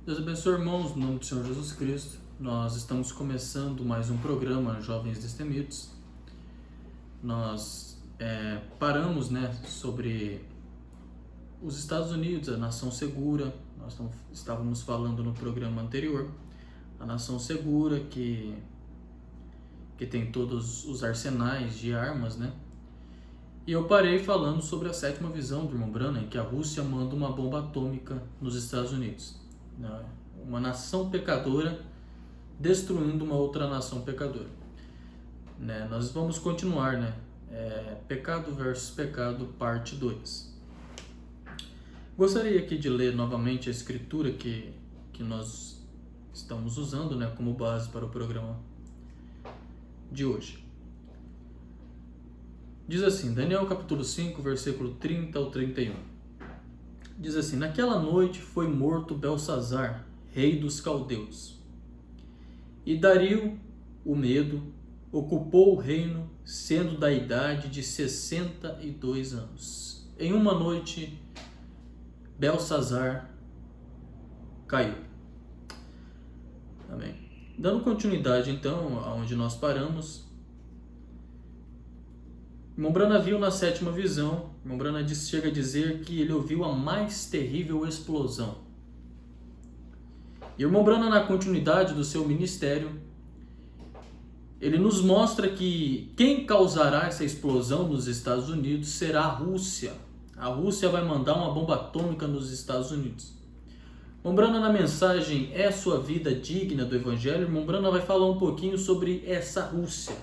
Deus abençoe, irmãos, no nome do Senhor Jesus Cristo. Nós estamos começando mais um programa Jovens Destemidos. Nós paramos sobre os Estados Unidos, a nação segura. Nós estávamos falando no programa anterior, a nação segura que tem todos os arsenais de armas, E eu parei falando sobre a sétima visão do irmão Branham, que a Rússia manda uma bomba atômica nos Estados Unidos. Uma nação pecadora destruindo uma outra nação pecadora. Nós vamos continuar, pecado versus pecado, parte 2. Gostaria aqui de ler novamente a escritura que nós estamos usando como base para o programa de hoje. Diz assim, Daniel capítulo 5, versículo 30 ao 31. Diz assim, naquela noite foi morto Belsazar, rei dos caldeus. E Dario, o Medo, ocupou o reino, sendo da idade de 62 anos. Em uma noite, Belsazar caiu. Amém. Dando continuidade, então, aonde nós paramos, irmão Branham viu na sétima visão, irmão Branham chega a dizer que ele ouviu a mais terrível explosão. E o irmão Branham, na continuidade do seu ministério, ele nos mostra que quem causará essa explosão nos Estados Unidos será a Rússia. A Rússia vai mandar uma bomba atômica nos Estados Unidos. Irmão Branham, na mensagem É Sua Vida Digna do Evangelho, irmão Branham vai falar um pouquinho sobre essa Rússia.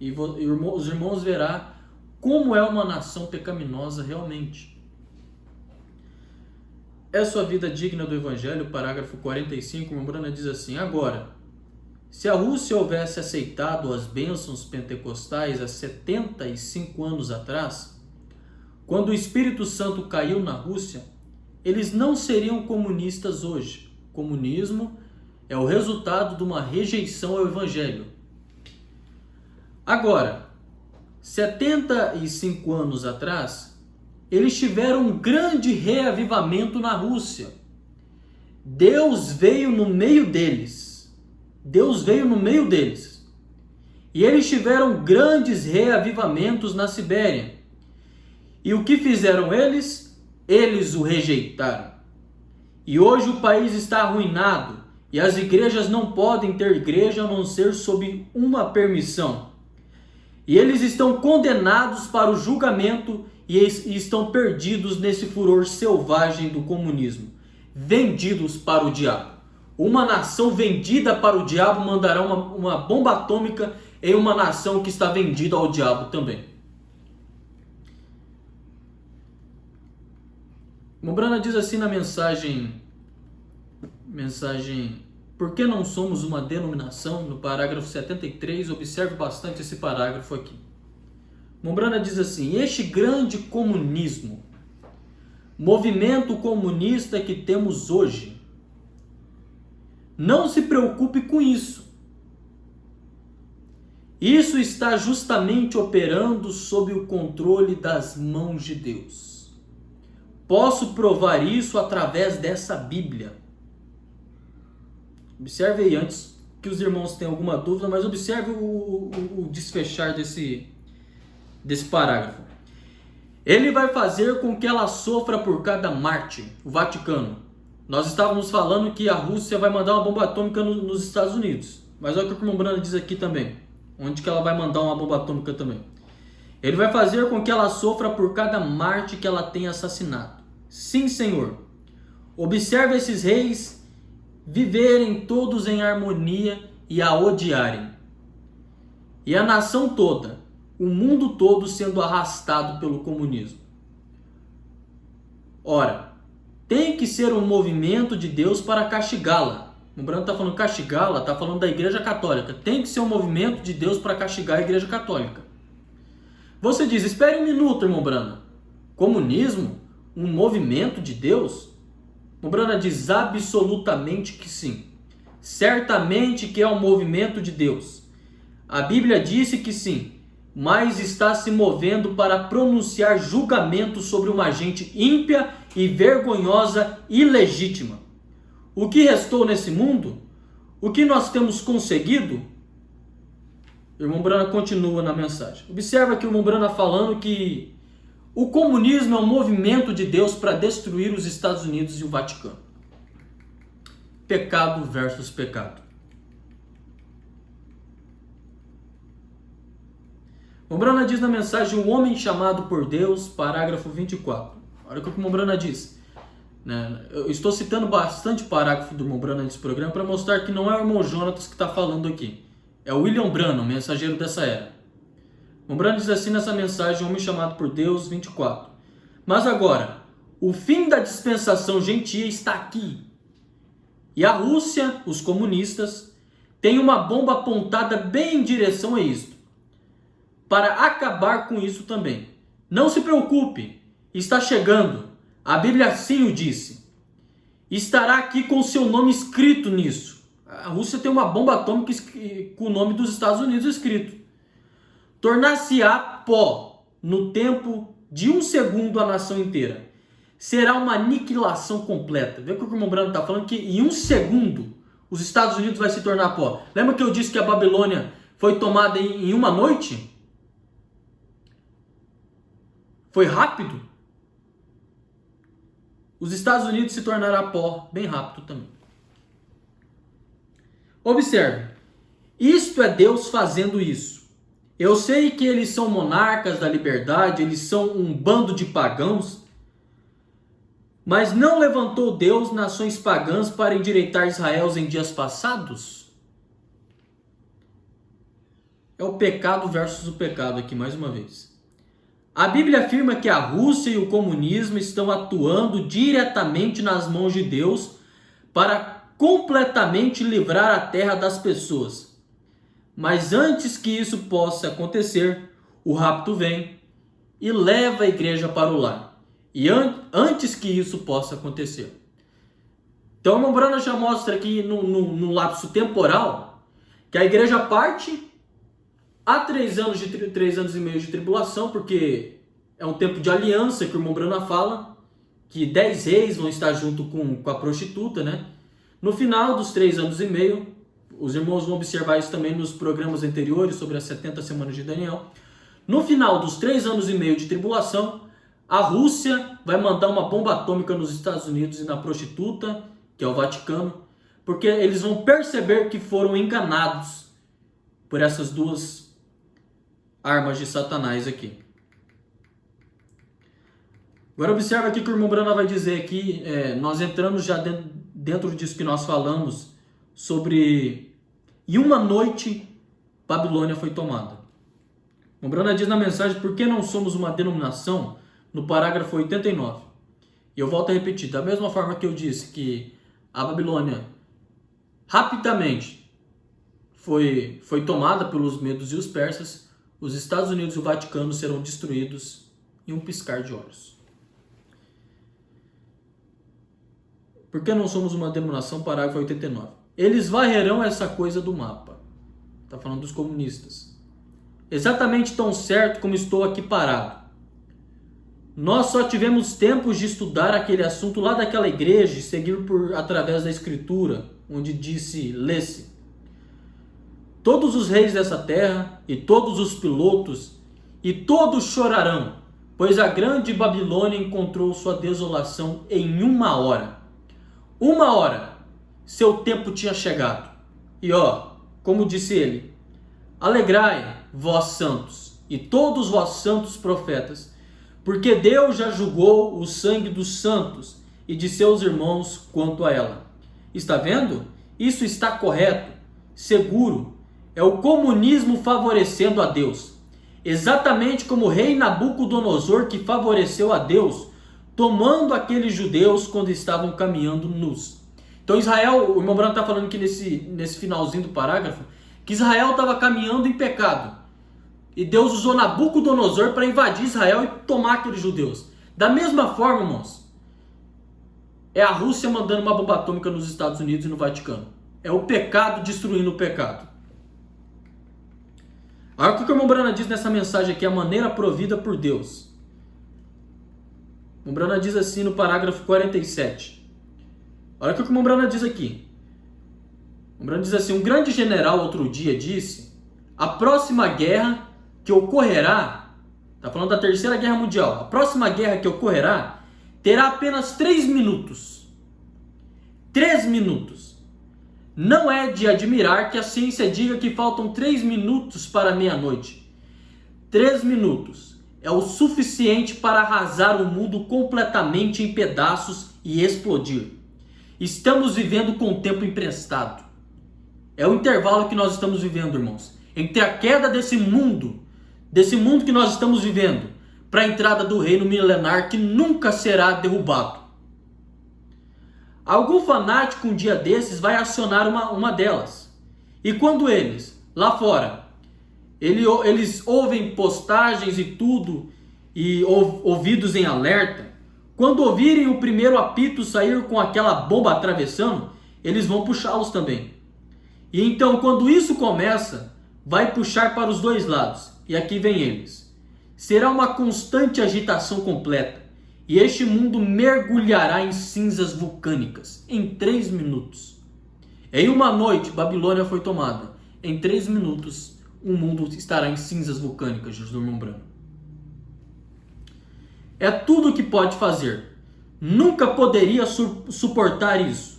E os irmãos verão como é uma nação pecaminosa realmente. É Sua Vida Digna do Evangelho, parágrafo 45, irmão Branham diz assim, agora, se a Rússia houvesse aceitado as bênçãos pentecostais há 75 anos atrás, quando o Espírito Santo caiu na Rússia, eles não seriam comunistas hoje. Comunismo é o resultado de uma rejeição ao Evangelho. Agora, 75 anos atrás, eles tiveram um grande reavivamento na Rússia. Deus veio no meio deles. E eles tiveram grandes reavivamentos na Sibéria. E o que fizeram eles? Eles o rejeitaram. E hoje o país está arruinado. E as igrejas não podem ter igreja a não ser sob uma permissão. E eles estão condenados para o julgamento e estão perdidos nesse furor selvagem do comunismo, vendidos para o diabo. Uma nação vendida para o diabo mandará uma bomba atômica em uma nação que está vendida ao diabo também. Branham diz assim na mensagem Por que não somos uma denominação? No parágrafo 73, observe bastante esse parágrafo aqui. Branham diz assim, este grande comunismo, movimento comunista que temos hoje, não se preocupe com isso. Isso está justamente operando sob o controle das mãos de Deus. Posso provar isso através dessa Bíblia. Observe aí, antes que os irmãos tenham alguma dúvida, mas observe o desfechar desse parágrafo. Ele vai fazer com que ela sofra por cada mártir, o Vaticano. Nós estávamos falando que a Rússia vai mandar uma bomba atômica nos Estados Unidos. Mas olha o que o irmão Branham diz aqui também. Onde que ela vai mandar uma bomba atômica também. Ele vai fazer com que ela sofra por cada mártir que ela tenha assassinado. Sim, Senhor. Observe esses reis viverem todos em harmonia e a odiarem. E a nação toda, o mundo todo sendo arrastado pelo comunismo. Ora, tem que ser um movimento de Deus para castigá-la. O Branham está falando castigá-la, está falando da Igreja Católica. Tem que ser um movimento de Deus para castigar a Igreja Católica. Você diz, espere um minuto, irmão Branham. Comunismo? Um movimento de Deus? O Branham diz absolutamente que sim. Certamente que é um movimento de Deus. A Bíblia disse que sim, mas está se movendo para pronunciar julgamento sobre uma gente ímpia e vergonhosa e ilegítima. o que restou nesse mundo, o que nós temos conseguido. O irmão Brana continua na mensagem. Observa que o irmão Brana falando que o comunismo é um movimento de Deus para destruir os Estados Unidos e o Vaticano. Pecado versus pecado. O irmão Brana diz na mensagem: o homem chamado por Deus, parágrafo 24. Olha o que o irmão Brana diz. Eu estou citando bastante parágrafo do irmão Brana nesse programa para mostrar que não é o irmão Jonatas que está falando aqui. É o William Branham, mensageiro dessa era. O irmão Brana diz assim nessa mensagem: homem chamado por Deus, 24. Mas agora, o fim da dispensação gentia está aqui. E a Rússia, os comunistas, tem uma bomba apontada bem em direção a isto, para acabar com isso também. Não se preocupe, está chegando. A Bíblia assim o disse. Estará aqui com seu nome escrito nisso. A Rússia tem uma bomba atômica com o nome dos Estados Unidos escrito. Tornar-se-á pó no tempo de 1 segundo a nação inteira. Será uma aniquilação completa. Vê o que o irmão Branham está falando, que em 1 segundo os Estados Unidos vai se tornar pó. Lembra que eu disse que a Babilônia foi tomada em uma noite? Foi rápido. Os Estados Unidos se tornará pó bem rápido também. Observe, isto é Deus fazendo isso. Eu sei que eles são monarcas da liberdade, eles são um bando de pagãos, mas não levantou Deus nações pagãs para endireitar Israel em dias passados? É o pecado versus o pecado aqui mais uma vez. A Bíblia afirma que a Rússia e o comunismo estão atuando diretamente nas mãos de Deus para completamente livrar a terra das pessoas. Mas antes que isso possa acontecer, o rapto vem e leva a igreja para o lar. E antes que isso possa acontecer. Então, o irmão Branham já mostra aqui no lapso temporal que a igreja parte há 3 anos e meio de tribulação, porque é um tempo de aliança que o irmão Branham fala, que 10 reis vão estar junto com a prostituta, né? No final dos 3 anos e meio, os irmãos vão observar isso também nos programas anteriores sobre as 70 semanas de Daniel. No final dos 3 anos e meio de tribulação, a Rússia vai mandar uma bomba atômica nos Estados Unidos e na prostituta, que é o Vaticano, porque eles vão perceber que foram enganados por essas duas armas de Satanás aqui. Agora observa aqui que o irmão Branham vai dizer aqui, nós entramos já dentro disso que nós falamos, sobre em uma noite Babilônia foi tomada. O irmão Branham diz na mensagem: por que não somos uma denominação? No parágrafo 89. E eu volto a repetir, da mesma forma que eu disse que a Babilônia rapidamente foi tomada pelos medos e os persas, os Estados Unidos e o Vaticano serão destruídos em um piscar de olhos. Por que não somos uma denominação? Parágrafo 89. Eles varrerão essa coisa do mapa. Está falando dos comunistas. Exatamente tão certo como estou aqui parado. Nós só tivemos tempo de estudar aquele assunto lá daquela igreja e seguir através da escritura, onde disse, lê-se: todos os reis dessa terra e todos os pilotos e todos chorarão, pois a grande Babilônia encontrou sua desolação em 1 hora. 1 hora, seu tempo tinha chegado. E como disse ele: alegrai, vós santos, e todos vós santos profetas, porque Deus já julgou o sangue dos santos e de seus irmãos quanto a ela. Está vendo? Isso está correto, seguro. É o comunismo favorecendo a Deus. Exatamente como o rei Nabucodonosor, que favoreceu a Deus, tomando aqueles judeus quando estavam caminhando nus. Então Israel, o irmão Branham está falando aqui nesse finalzinho do parágrafo, que Israel estava caminhando em pecado. E Deus usou Nabucodonosor para invadir Israel e tomar aqueles judeus. Da mesma forma, irmãos, é a Rússia mandando uma bomba atômica nos Estados Unidos e no Vaticano. É o pecado destruindo o pecado. Olha o que o irmão Branham diz nessa mensagem aqui, a maneira provida por Deus. O irmão Branham diz assim no parágrafo 47. Olha o que o Mombrana diz aqui. O Mombrana diz assim: um grande general outro dia disse: a próxima guerra que ocorrerá, está falando da Terceira Guerra Mundial, a próxima guerra que ocorrerá terá apenas 3 minutos. 3 minutos. Não é de admirar que a ciência diga que faltam 3 minutos para meia-noite. 3 minutos é o suficiente para arrasar o mundo completamente em pedaços e explodir. Estamos vivendo com o tempo emprestado. É o intervalo que nós estamos vivendo, irmãos, entre a queda desse mundo que nós estamos vivendo, para a entrada do reino milenar que nunca será derrubado. Algum fanático um dia desses vai acionar uma delas. E quando eles, lá fora, eles ouvem postagens e tudo, e ouvidos em alerta, quando ouvirem o primeiro apito sair com aquela bomba atravessando, eles vão puxá-los também. E então, quando isso começa, vai puxar para os dois lados. E aqui vem eles. Será uma constante agitação completa. E este mundo mergulhará em cinzas vulcânicas em 3 minutos. Em uma noite, Babilônia foi tomada. Em 3 minutos, o mundo estará em cinzas vulcânicas, diz o Mombrana. É tudo o que pode fazer. Nunca poderia suportar isso.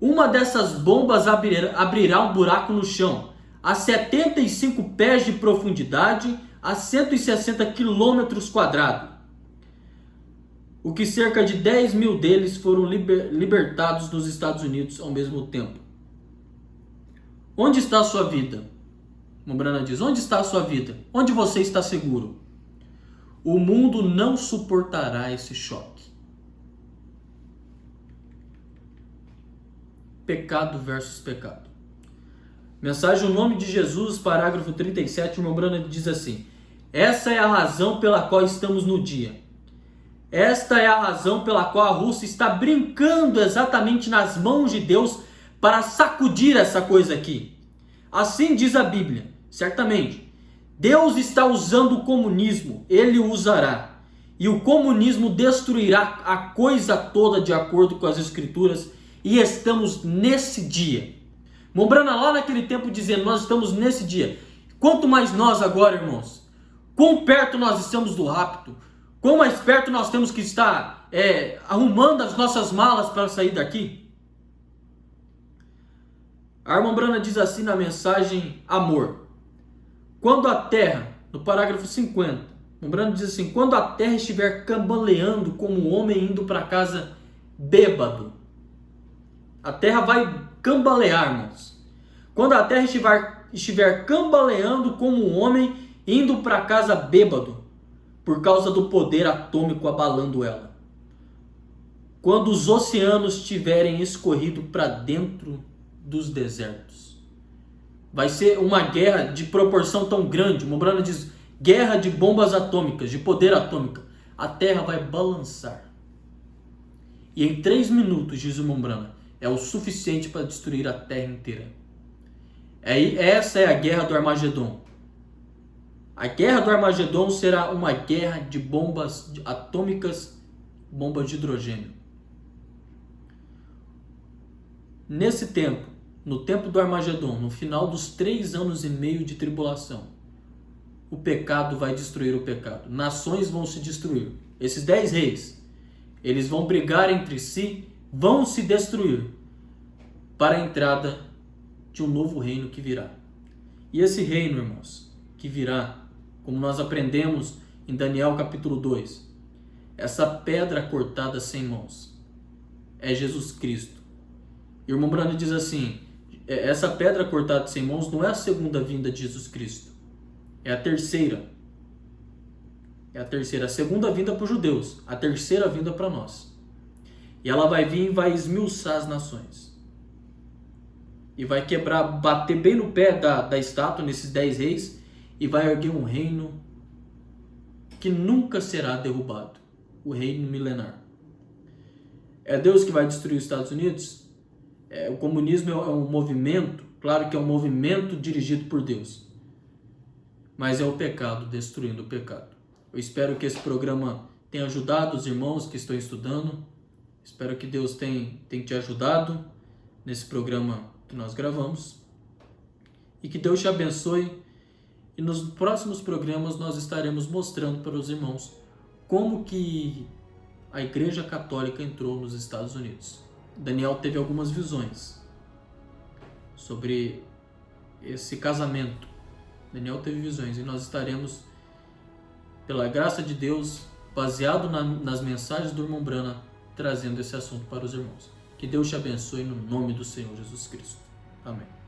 Uma dessas bombas abrirá um buraco no chão, a 75 pés de profundidade, a 160 quilômetros quadrados. O que cerca de 10 mil deles foram libertados nos Estados Unidos ao mesmo tempo. Onde está a sua vida? Mombrana diz: onde está a sua vida? Onde você está seguro? O mundo não suportará esse choque. Pecado versus pecado. Mensagem O Nome de Jesus, parágrafo 37, Mombrana diz assim: essa é a razão pela qual estamos no dia. Esta é a razão pela qual a Rússia está brincando exatamente nas mãos de Deus para sacudir essa coisa aqui. Assim diz a Bíblia, certamente. Deus está usando o comunismo, ele o usará. E o comunismo destruirá a coisa toda de acordo com as Escrituras. E estamos nesse dia. Mombrana lá naquele tempo dizendo, nós estamos nesse dia. Quanto mais nós agora, irmãos, quão perto nós estamos do rapto, quão mais perto nós temos que estar arrumando as nossas malas para sair daqui. A irmã Brana diz assim na mensagem Amor. Quando a terra, no parágrafo 50, a Brana diz assim: quando a terra estiver cambaleando como um homem indo para casa bêbado. A terra vai cambalear, irmãos. Quando a terra estiver cambaleando como um homem indo para casa bêbado, por causa do poder atômico abalando ela. Quando os oceanos tiverem escorrido para dentro dos desertos. Vai ser uma guerra de proporção tão grande. Mombrana diz, guerra de bombas atômicas, de poder atômico. A terra vai balançar. E em 3 minutos, diz o Mombrana, é o suficiente para destruir a terra inteira. Essa é a guerra do Armagedon. A guerra do Armagedon será uma guerra de bombas atômicas, bombas de hidrogênio. Nesse tempo, no tempo do Armagedon, no final dos 3 anos e meio de tribulação, o pecado vai destruir o pecado. Nações vão se destruir. Esses 10 reis, eles vão brigar entre si, vão se destruir para a entrada de um novo reino que virá. E esse reino, irmãos, que virá, como nós aprendemos em Daniel capítulo 2, essa pedra cortada sem mãos é Jesus Cristo. E o irmão Brando diz assim, essa pedra cortada sem mãos não é a segunda vinda de Jesus Cristo, é a terceira. É a terceira, a segunda vinda para os judeus, a terceira vinda para nós. E ela vai vir e vai esmiuçar as nações. E vai quebrar, bater bem no pé da estátua, nesses 10 reis, e vai erguer um reino que nunca será derrubado. O reino milenar. É Deus que vai destruir os Estados Unidos? O comunismo é um movimento, claro que é um movimento dirigido por Deus. Mas é o pecado destruindo o pecado. Eu espero que esse programa tenha ajudado os irmãos que estão estudando. Espero que Deus tenha te ajudado nesse programa que nós gravamos. E que Deus te abençoe. E nos próximos programas nós estaremos mostrando para os irmãos como que a Igreja Católica entrou nos Estados Unidos. Daniel teve algumas visões sobre esse casamento. Daniel teve visões e nós estaremos, pela graça de Deus, baseado nas mensagens do irmão Brana, trazendo esse assunto para os irmãos. Que Deus te abençoe no nome do Senhor Jesus Cristo. Amém.